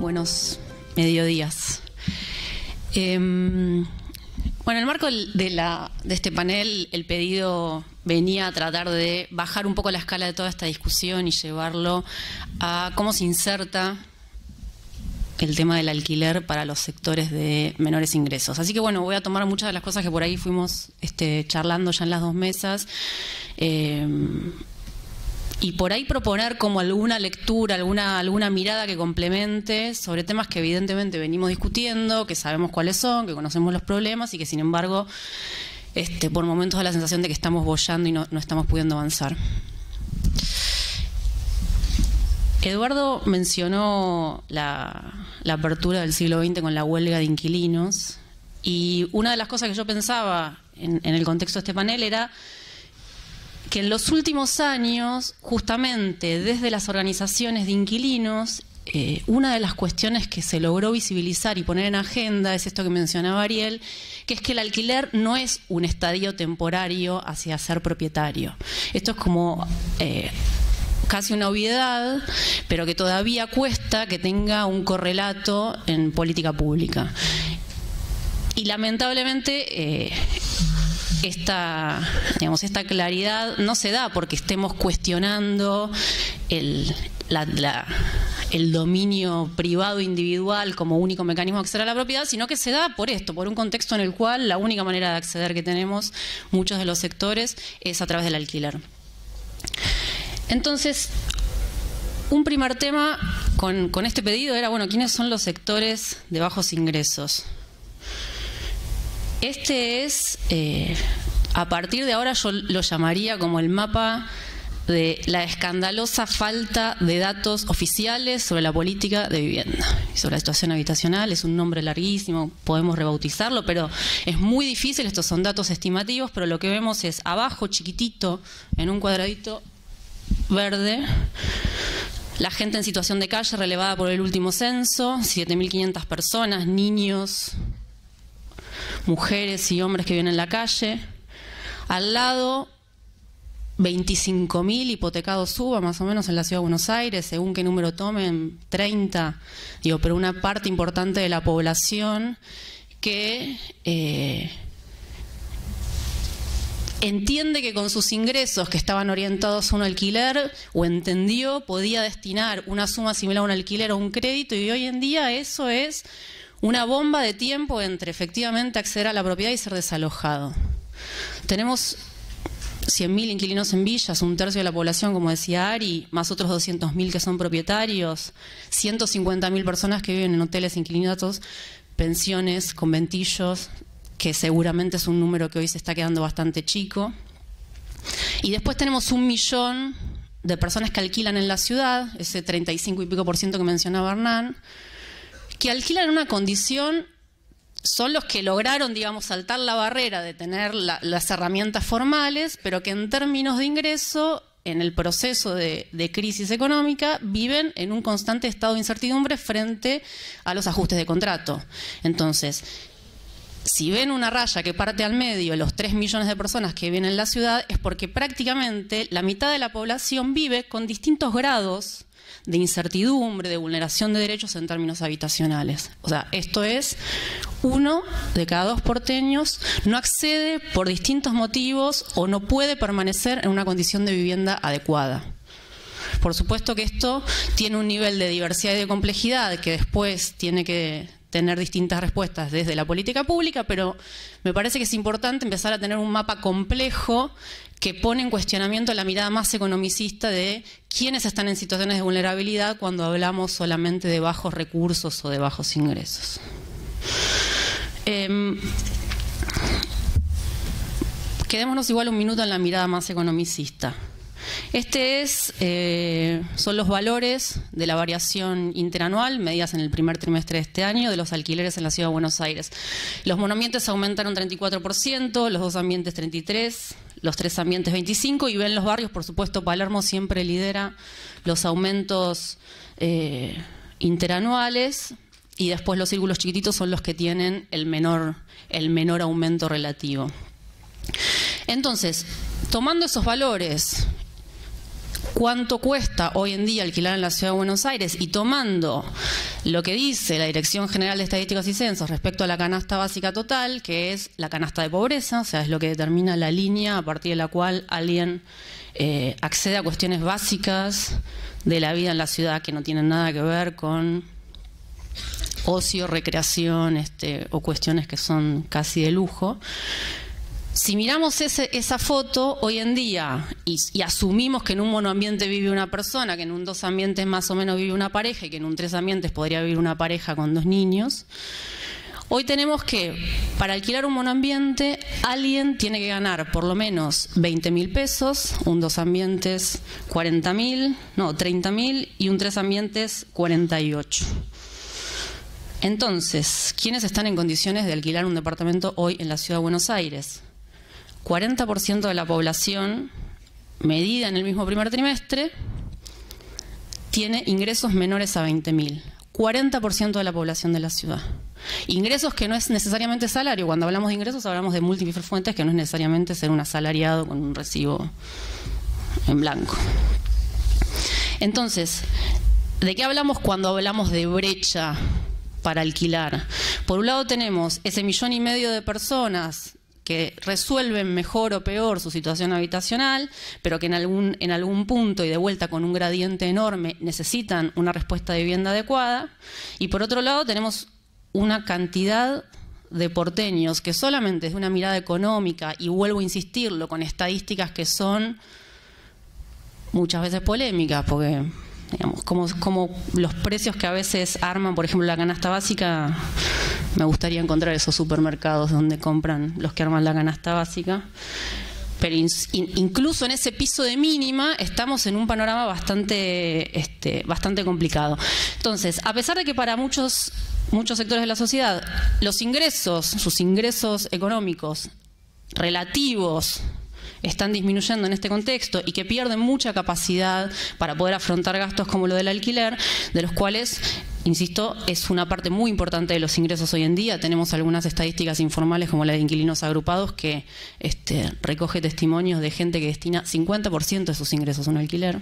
buenos mediodías. Bueno, en el marco de este panel, el pedido venía a tratar de bajar un poco la escala de toda esta discusión y llevarlo a cómo se inserta el tema del alquiler para los sectores de menores ingresos. Así que bueno, voy a tomar muchas de las cosas que por ahí fuimos charlando ya en las dos mesas, y por ahí proponer como alguna lectura, alguna mirada que complemente sobre temas que evidentemente venimos discutiendo, que sabemos cuáles son, que conocemos los problemas y que sin embargo por momentos da la sensación de que estamos boyando y no estamos pudiendo avanzar. Eduardo mencionó la apertura del siglo XX con la huelga de inquilinos, y una de las cosas que yo pensaba en el contexto de este panel era que en los últimos años, justamente desde las organizaciones de inquilinos, una de las cuestiones que se logró visibilizar y poner en agenda es esto que mencionaba Ariel, que es que el alquiler no es un estadio temporario hacia ser propietario. Esto es como casi una obviedad, pero que todavía cuesta que tenga un correlato en política pública. Y lamentablemente esta claridad no se da porque estemos cuestionando el dominio privado individual como único mecanismo de acceder a la propiedad, sino que se da por un contexto en el cual la única manera de acceder que tenemos muchos de los sectores es a través del alquiler. Entonces, un primer tema con este pedido era, bueno, ¿quiénes son los sectores de bajos ingresos? Este es, a partir de ahora yo lo llamaría como el mapa de la escandalosa falta de datos oficiales sobre la política de vivienda y sobre la situación habitacional. Es un nombre larguísimo, podemos rebautizarlo, pero es muy difícil. Estos son datos estimativos, pero lo que vemos es abajo, chiquitito, en un cuadradito verde, la gente en situación de calle relevada por el último censo, 7.500 personas, niños, mujeres y hombres que viven en la calle. Al lado, 25.000 hipotecados UBA, más o menos, en la Ciudad de Buenos Aires, según qué número tomen, 30, pero una parte importante de la población que entiende que con sus ingresos que estaban orientados a un alquiler, o entendió, podía destinar una suma similar a un alquiler o un crédito, y hoy en día eso es una bomba de tiempo entre efectivamente acceder a la propiedad y ser desalojado. Tenemos 100.000 inquilinos en villas, un tercio de la población, como decía Ari, más otros 200.000 que son propietarios, 150.000 personas que viven en hoteles inquilinatos, pensiones, conventillos, que seguramente es un número que hoy se está quedando bastante chico. Y después tenemos 1 millón de personas que alquilan en la ciudad, ese 35 y pico % que mencionaba Hernán, que alquilan en una condición, son los que lograron, digamos, saltar la barrera de tener las herramientas formales, pero que en términos de ingreso, en el proceso de crisis económica, viven en un constante estado de incertidumbre frente a los ajustes de contrato. Entonces, si ven una raya que parte al medio, los 3 millones de personas que viven en la ciudad, es porque prácticamente la mitad de la población vive con distintos grados de incertidumbre, de vulneración de derechos en términos habitacionales. O sea, esto es, 1 de cada 2 porteños no accede por distintos motivos o no puede permanecer en una condición de vivienda adecuada. Por supuesto que esto tiene un nivel de diversidad y de complejidad que después tiene que tener distintas respuestas desde la política pública, pero me parece que es importante empezar a tener un mapa complejo que pone en cuestionamiento la mirada más economicista de quiénes están en situaciones de vulnerabilidad cuando hablamos solamente de bajos recursos o de bajos ingresos. Quedémonos igual un minuto en la mirada más economicista. Son los valores de la variación interanual, medidas en el primer trimestre de este año, de los alquileres en la Ciudad de Buenos Aires. Los monoambientes aumentaron 34%, los 2 ambientes 33%, los 3 ambientes 25%, y ven los barrios, por supuesto, Palermo siempre lidera los aumentos interanuales, y después los círculos chiquititos son los que tienen el menor aumento relativo. Entonces, tomando esos valores, cuánto cuesta hoy en día alquilar en la Ciudad de Buenos Aires y tomando lo que dice la Dirección General de Estadísticas y Censos respecto a la canasta básica total, que es la canasta de pobreza, o sea, es lo que determina la línea a partir de la cual alguien accede a cuestiones básicas de la vida en la ciudad que no tienen nada que ver con ocio, recreación o cuestiones que son casi de lujo. Si miramos esa foto hoy en día y asumimos que en un monoambiente vive una persona, que en un 2 ambientes más o menos vive una pareja y que en un 3 ambientes podría vivir una pareja con 2 niños, hoy tenemos que para alquilar un monoambiente alguien tiene que ganar por lo menos 20.000 pesos, un 2 ambientes 40.000, no, 30.000 y un 3 ambientes 48. Entonces, ¿quiénes están en condiciones de alquilar un departamento hoy en la Ciudad de Buenos Aires? 40% de la población, medida en el mismo primer trimestre, tiene ingresos menores a 20.000. 40% de la población de la ciudad. Ingresos que no es necesariamente salario. Cuando hablamos de ingresos hablamos de múltiples fuentes, que no es necesariamente ser un asalariado con un recibo en blanco. Entonces, ¿de qué hablamos cuando hablamos de brecha para alquilar? Por un lado tenemos ese 1,5 millones de personas que resuelven mejor o peor su situación habitacional, pero que en algún punto y de vuelta con un gradiente enorme necesitan una respuesta de vivienda adecuada. Y por otro lado tenemos una cantidad de porteños que solamente desde una mirada económica, y vuelvo a insistirlo, con estadísticas que son muchas veces polémicas, porque digamos, como los precios que a veces arman, por ejemplo, la canasta básica, me gustaría encontrar esos supermercados donde compran los que arman la canasta básica. Pero incluso en ese piso de mínima estamos en un panorama bastante complicado. Entonces, a pesar de que para muchos sectores de la sociedad los ingresos, sus ingresos económicos relativos están disminuyendo en este contexto y que pierden mucha capacidad para poder afrontar gastos como lo del alquiler, de los cuales, insisto, es una parte muy importante de los ingresos hoy en día. Tenemos algunas estadísticas informales como la de inquilinos agrupados que recoge testimonios de gente que destina 50% de sus ingresos a un alquiler.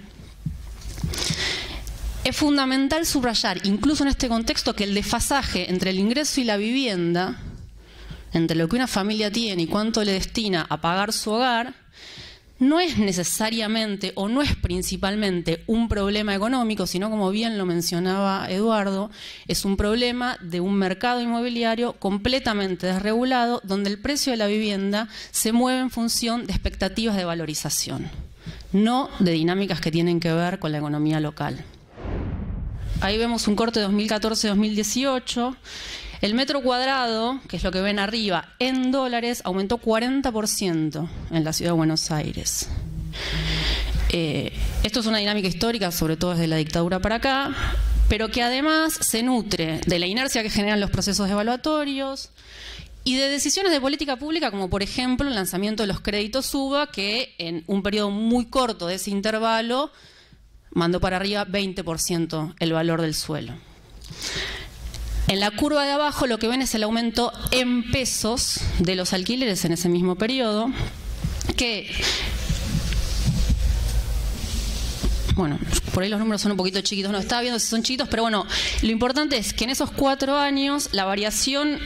Es fundamental subrayar, incluso en este contexto, que el desfasaje entre el ingreso y la vivienda, entre lo que una familia tiene y cuánto le destina a pagar su hogar, no es necesariamente o no es principalmente un problema económico, sino, como bien lo mencionaba Eduardo, es un problema de un mercado inmobiliario completamente desregulado, donde el precio de la vivienda se mueve en función de expectativas de valorización, no de dinámicas que tienen que ver con la economía local. Ahí vemos un corte de 2014-2018. El metro cuadrado, que es lo que ven arriba, en dólares, aumentó 40% en la Ciudad de Buenos Aires. Esto es una dinámica histórica, sobre todo desde la dictadura para acá, pero que además se nutre de la inercia que generan los procesos evaluatorios y de decisiones de política pública, como por ejemplo el lanzamiento de los créditos UBA, que en un periodo muy corto de ese intervalo mandó para arriba 20% el valor del suelo. En la curva de abajo lo que ven es el aumento en pesos de los alquileres en ese mismo periodo, que, bueno, por ahí los números son un poquito chiquitos, no estaba viendo si son chiquitos, pero bueno, lo importante es que en esos 4 años la variación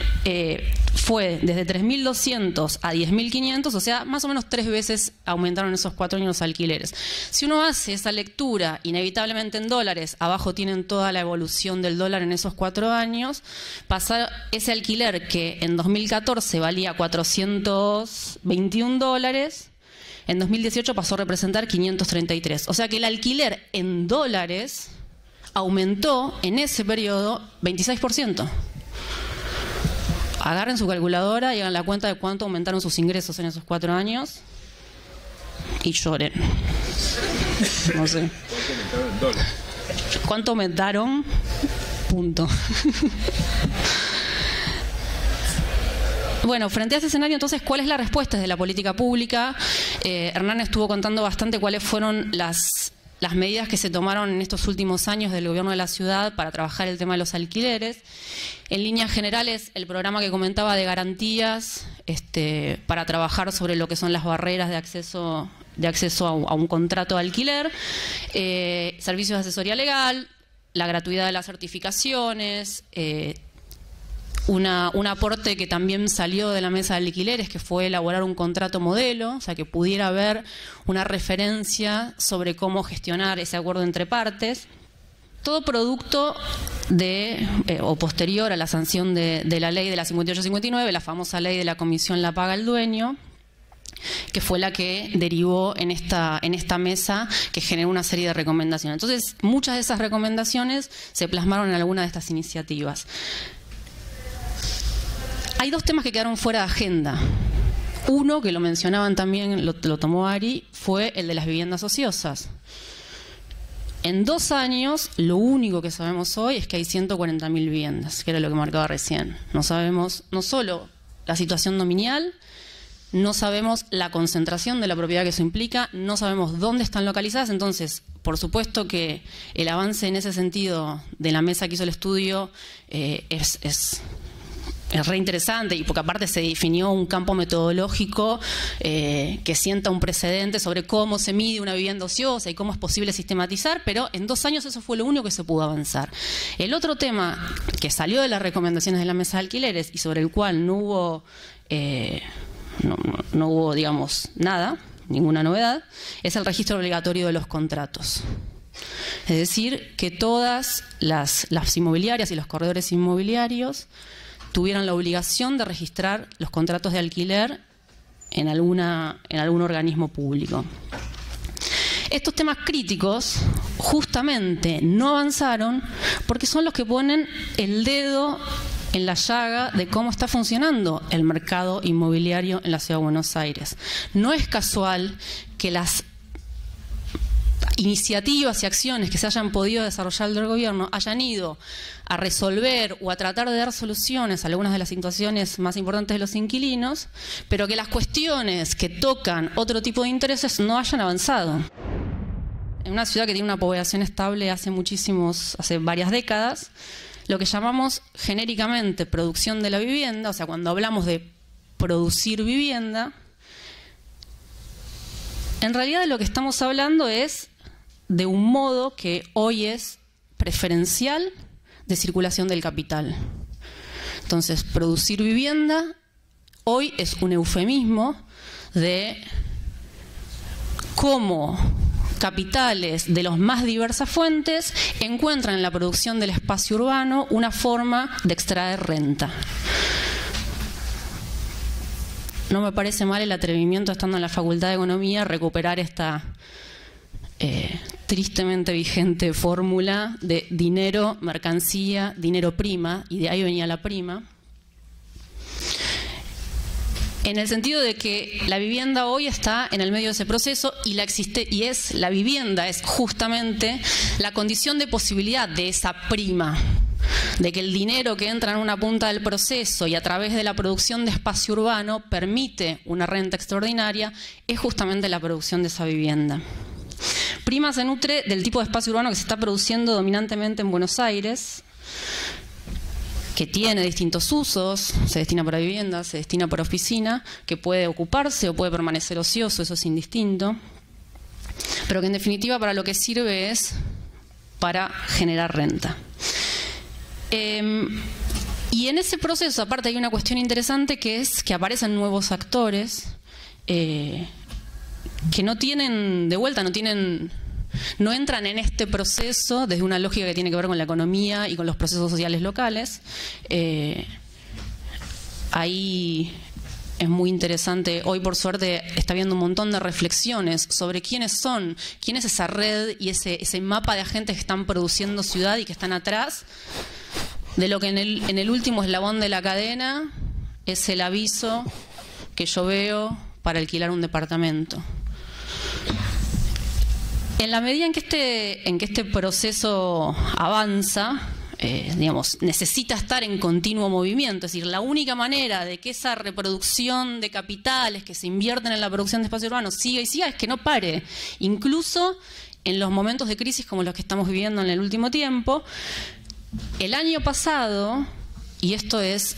fue desde 3.200 a 10.500, o sea, más o menos 3 veces aumentaron esos 4 años los alquileres. Si uno hace esa lectura, inevitablemente en dólares, abajo tienen toda la evolución del dólar en esos 4 años, pasar ese alquiler que en 2014 valía $421, en 2018 pasó a representar 533. O sea que el alquiler en dólares aumentó en ese periodo 26%. Agarren su calculadora y hagan la cuenta de cuánto aumentaron sus ingresos en esos 4 años y lloren. No sé. ¿Cuánto aumentaron? Punto. Bueno, frente a este escenario, entonces, ¿cuál es la respuesta desde la política pública? Hernán estuvo contando bastante cuáles fueron las medidas que se tomaron en estos últimos años del gobierno de la ciudad para trabajar el tema de los alquileres. En líneas generales, el programa que comentaba de garantías para trabajar sobre lo que son las barreras de acceso de acceso a un contrato de alquiler, servicios de asesoría legal, la gratuidad de las certificaciones, un aporte que también salió de la mesa de alquileres, que fue elaborar un contrato modelo, o sea, que pudiera haber una referencia sobre cómo gestionar ese acuerdo entre partes. Todo producto de, o posterior a la sanción de la ley de la 58-59, la famosa ley de la comisión la paga el dueño, que fue la que derivó en esta mesa que generó una serie de recomendaciones. Entonces, muchas de esas recomendaciones se plasmaron en alguna de estas iniciativas. Hay dos temas que quedaron fuera de agenda. Uno, que lo mencionaban también, lo tomó Ari, fue el de las viviendas ociosas. En 2 años, lo único que sabemos hoy es que hay 140.000 viviendas, que era lo que marcaba recién. No sabemos no solo la situación dominial, no sabemos la concentración de la propiedad que eso implica, no sabemos dónde están localizadas. Entonces, por supuesto que el avance en ese sentido de la mesa que hizo el estudio es re interesante, y porque aparte se definió un campo metodológico que sienta un precedente sobre cómo se mide una vivienda ociosa y cómo es posible sistematizar, pero en 2 años eso fue lo único que se pudo avanzar. El otro tema que salió de las recomendaciones de la mesa de alquileres y sobre el cual no hubo, digamos, nada, ninguna novedad, es el registro obligatorio de los contratos. Es decir, que todas las inmobiliarias y los corredores inmobiliarios tuvieran la obligación de registrar los contratos de alquiler en algún organismo público. Estos temas críticos justamente no avanzaron porque son los que ponen el dedo en la llaga de cómo está funcionando el mercado inmobiliario en la Ciudad de Buenos Aires. No es casual que las iniciativas y acciones que se hayan podido desarrollar del gobierno hayan ido a resolver o a tratar de dar soluciones a algunas de las situaciones más importantes de los inquilinos, pero que las cuestiones que tocan otro tipo de intereses no hayan avanzado. En una ciudad que tiene una población estable hace varias décadas, lo que llamamos genéricamente producción de la vivienda, o sea, cuando hablamos de producir vivienda, en realidad de lo que estamos hablando es de un modo que hoy es preferencial de circulación del capital. Entonces, producir vivienda hoy es un eufemismo de cómo capitales de las más diversas fuentes encuentran en la producción del espacio urbano una forma de extraer renta. No me parece mal el atrevimiento, estando en la Facultad de Economía, recuperar esta tristemente vigente fórmula de dinero, mercancía, dinero prima, y de ahí venía la prima, en el sentido de que la vivienda hoy está en el medio de ese proceso y la vivienda es justamente la condición de posibilidad de esa prima, de que el dinero que entra en una punta del proceso y a través de la producción de espacio urbano permite una renta extraordinaria, es justamente la producción de esa vivienda. Prima se nutre del tipo de espacio urbano que se está produciendo dominantemente en Buenos Aires, que tiene distintos usos, se destina para vivienda, se destina para oficina, que puede ocuparse o puede permanecer ocioso, eso es indistinto, pero que en definitiva para lo que sirve es para generar renta. Y en ese proceso, aparte, hay una cuestión interesante, que es que aparecen nuevos actores que no tienen, de vuelta, no entran en este proceso desde una lógica que tiene que ver con la economía y con los procesos sociales locales. Ahí es muy interesante. Hoy, por suerte, está habiendo un montón de reflexiones sobre quién es esa red y ese mapa de agentes que están produciendo ciudad y que están atrás de lo que en el último eslabón de la cadena es el aviso que yo veo para alquilar un departamento. En la medida en que este proceso avanza, digamos, necesita estar en continuo movimiento. Es decir, la única manera de que esa reproducción de capitales que se invierten en la producción de espacio urbano siga y siga es que no pare. Incluso en los momentos de crisis como los que estamos viviendo en el último tiempo. El año pasado, y esto es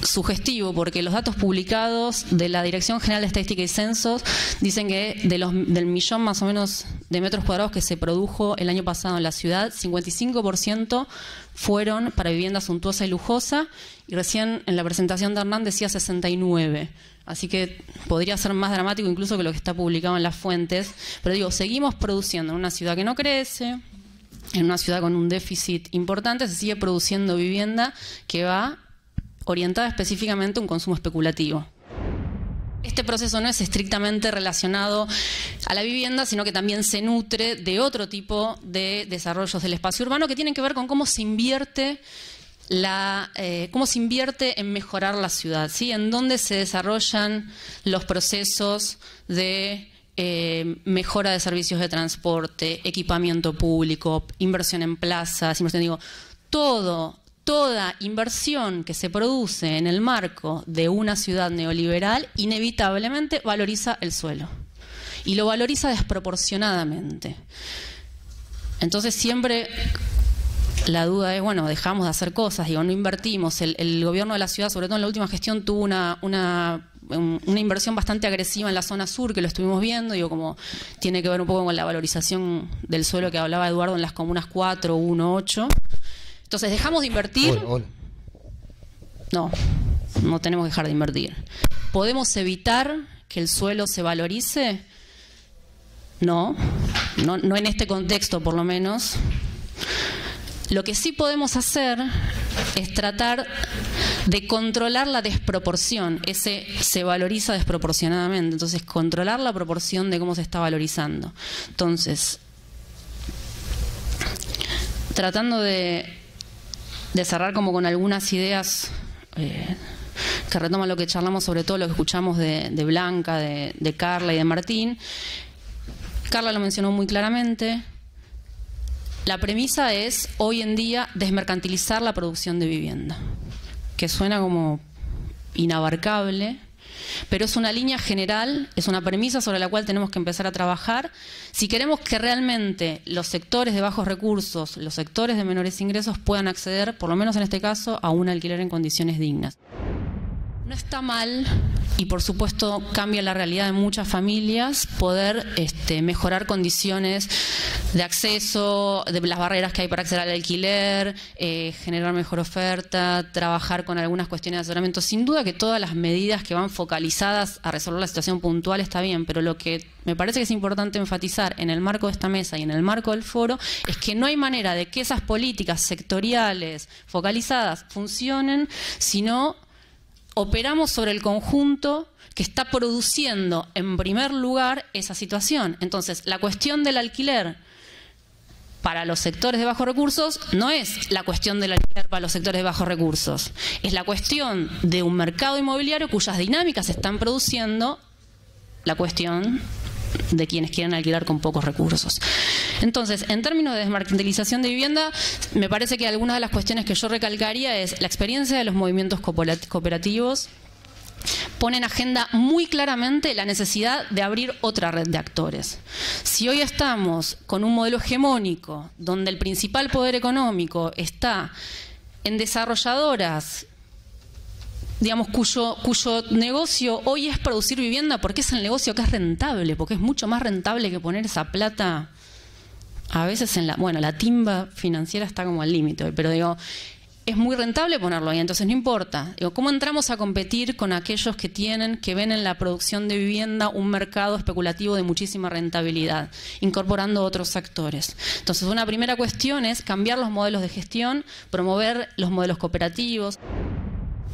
sugestivo, porque los datos publicados de la Dirección General de Estadística y Censos dicen que del millón más o menos de metros cuadrados que se produjo el año pasado en la ciudad, 55% fueron para vivienda suntuosa y lujosa, y recién en la presentación de Hernán decía 69%. Así que podría ser más dramático incluso que lo que está publicado en las fuentes. Pero digo, seguimos produciendo en una ciudad que no crece, en una ciudad con un déficit importante, se sigue produciendo vivienda que va orientada específicamente a un consumo especulativo. Este proceso no es estrictamente relacionado a la vivienda, sino que también se nutre de otro tipo de desarrollos del espacio urbano que tienen que ver con cómo se invierte en mejorar la ciudad, ¿sí? En dónde se desarrollan los procesos de mejora de servicios de transporte, equipamiento público, inversión en plazas, toda inversión que se produce en el marco de una ciudad neoliberal inevitablemente valoriza el suelo y lo valoriza desproporcionadamente. Entonces siempre la duda es, bueno, dejamos de hacer cosas, no invertimos. El gobierno de la ciudad, sobre todo en la última gestión, tuvo una inversión bastante agresiva en la zona sur, que lo estuvimos viendo, como tiene que ver un poco con la valorización del suelo que hablaba Eduardo en las comunas 4, 1, 8. Entonces, ¿dejamos de invertir? Hola. No tenemos que dejar de invertir. ¿Podemos evitar que el suelo se valorice? No en este contexto por lo menos. Lo que sí podemos hacer es tratar de controlar la desproporción. Se valoriza desproporcionadamente. Entonces, controlar la proporción de cómo se está valorizando. Entonces, tratando de cerrar como con algunas ideas que retoman lo que charlamos, sobre todo lo que escuchamos de Blanca, de Carla y de Martín. Carla lo mencionó muy claramente. La premisa es, hoy en día, desmercantilizar la producción de vivienda, que suena como inabarcable, pero es una línea general, es una premisa sobre la cual tenemos que empezar a trabajar si queremos que realmente los sectores de bajos recursos, los sectores de menores ingresos puedan acceder, por lo menos en este caso, a un alquiler en condiciones dignas. No está mal, y por supuesto cambia la realidad de muchas familias, poder mejorar condiciones de acceso, de las barreras que hay para acceder al alquiler, generar mejor oferta, trabajar con algunas cuestiones de asesoramiento. Sin duda que todas las medidas que van focalizadas a resolver la situación puntual está bien, pero lo que me parece que es importante enfatizar en el marco de esta mesa y en el marco del foro es que no hay manera de que esas políticas sectoriales focalizadas funcionen si no operamos sobre el conjunto que está produciendo en primer lugar esa situación. Entonces, la cuestión del alquiler para los sectores de bajos recursos no es la cuestión del alquiler para los sectores de bajos recursos, es la cuestión de un mercado inmobiliario cuyas dinámicas están produciendo la cuestión de quienes quieren alquilar con pocos recursos. Entonces, en términos de desmercantilización de vivienda, me parece que algunas de las cuestiones que yo recalcaría es la experiencia de los movimientos cooperativos. Pone en agenda muy claramente la necesidad de abrir otra red de actores. Si hoy estamos con un modelo hegemónico donde el principal poder económico está en desarrolladoras, cuyo negocio hoy es producir vivienda porque es el negocio que es rentable, porque es mucho más rentable que poner esa plata a veces en la timba financiera está como al límite, pero es muy rentable ponerlo ahí, entonces no importa. ¿Cómo entramos a competir con aquellos que ven en la producción de vivienda un mercado especulativo de muchísima rentabilidad, incorporando otros actores? Entonces, una primera cuestión es cambiar los modelos de gestión, promover los modelos cooperativos,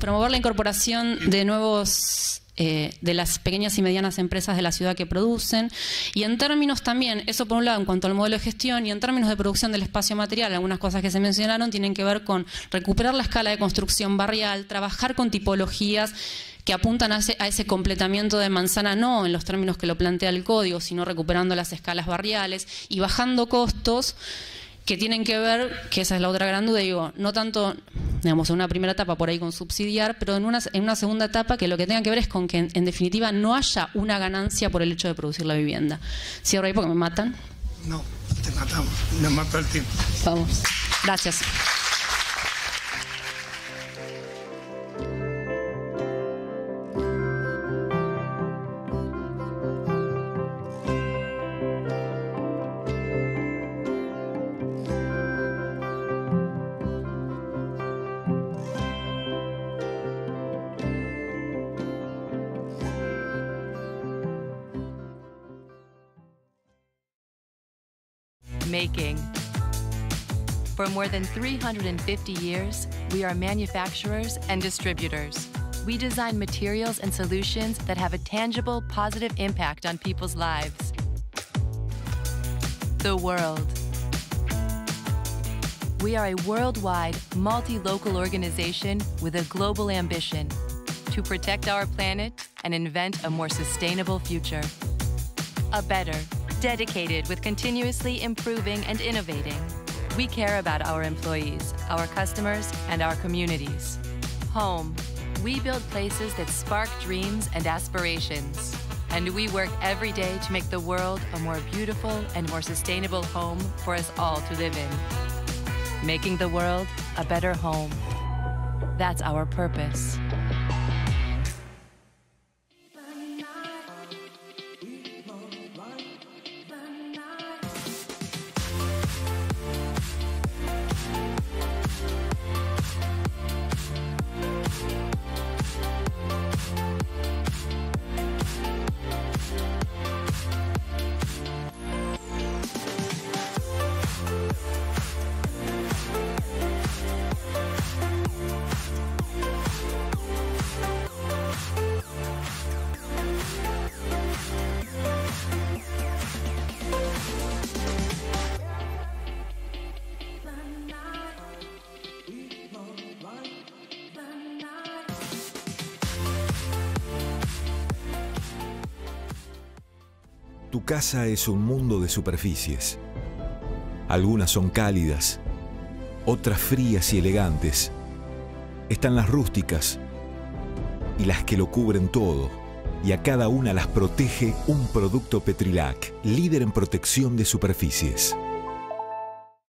promover la incorporación de nuevos de las pequeñas y medianas empresas de la ciudad que producen, y en términos también, eso por un lado en cuanto al modelo de gestión, y en términos de producción del espacio material, algunas cosas que se mencionaron tienen que ver con recuperar la escala de construcción barrial, trabajar con tipologías que apuntan a ese completamiento de manzana, no en los términos que lo plantea el código, sino recuperando las escalas barriales y bajando costos que tienen que ver, que esa es la otra gran duda, no tanto, en una primera etapa por ahí con subsidiar, pero en una segunda etapa que lo que tenga que ver es con que en definitiva no haya una ganancia por el hecho de producir la vivienda. Cierro ahí porque me matan. No, te matamos, nos mató el tiempo. Vamos, gracias. making. For more than 350 years, we are manufacturers and distributors. We design materials and solutions that have a tangible, positive impact on people's lives. The world. We are a worldwide, multi-local organization with a global ambition to protect our planet and invent a more sustainable future. A better, dedicated with continuously improving and innovating. We care about our employees, our customers, and our communities. Home. We build places that spark dreams and aspirations. And we work every day to make the world a more beautiful and more sustainable home for us all to live in. Making the world a better home. That's our purpose. Tu casa es un mundo de superficies. Algunas son cálidas, otras frías y elegantes. Están las rústicas y las que lo cubren todo. Y a cada una las protege un producto Petrilac, líder en protección de superficies.